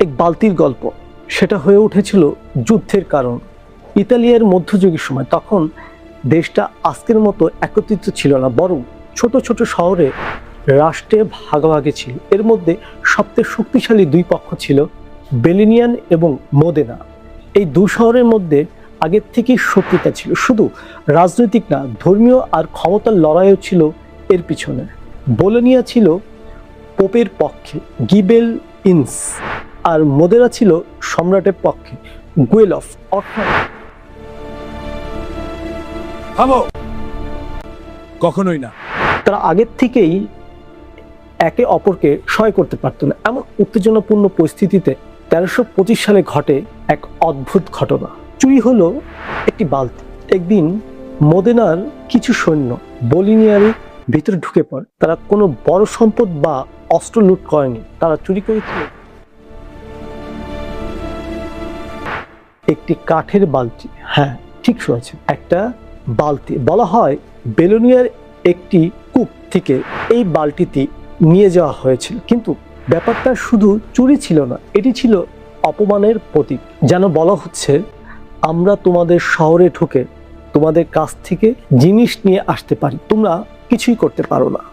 এক বালতির গল্প, সেটা হয়ে উঠেছিল যুদ্ধের কারণ। ইতালিয়ার মধ্যযুগের সময় তখন দেশটা আজকের মতো একত্রিত ছিল না, বরং ছোট ছোট শহরে রাষ্ট্রে ভাগাভাগি ছিল। এর মধ্যে সবচেয়ে শক্তিশালী দুই পক্ষ ছিল বেলিনিয়ান এবং মোদেনা। এই দু শহরের মধ্যে আগের থেকেই শত্রুতা ছিল, শুধু রাজনৈতিক না, ধর্মীয় আর ক্ষমতার লড়াইও ছিল এর পিছনে। বোলোনিয়া ছিল পোপের পক্ষে, গিবেল ইনস, আর মোদেনা ছিল সম্রাটের পক্ষে, গুয়েলফ। অর্থাৎ কখনোই না। তারা আগের থেকেই একে অপরকে সহায় করতে পারত না। এমন উত্তেজনাপূর্ণ পরিস্থিতিতে 1325 সালে ঘটে এক অদ্ভুত ঘটনা। চুরি হলো একটি বালতি। একদিন মোদেনার কিছু সৈন্য বোলিনিয়ার ভিতরে ঢুকে পড়ে। তারা কোনো বড় সম্পদ বা অস্ত্র লুট করেনি, তারা চুরি করেছিল একটি কাঠের বালতি। হ্যাঁ, ঠিক শুনেছেন, একটা বালতি। বলা হয় বেলোনিয়ার একটি কূপ থেকে এই বালতিটি নিয়ে যাওয়া হয়েছিল। কিন্তু ব্যাপারটা শুধু চুরি ছিল না, এটি ছিল অপমানের প্রতীক। যেন বলা হচ্ছে, আমরা তোমাদের শহরে ঢুকে তোমাদের কাছ থেকে জিনিস নিয়ে আসতে পারি, তোমরা কিছুই করতে পারো না।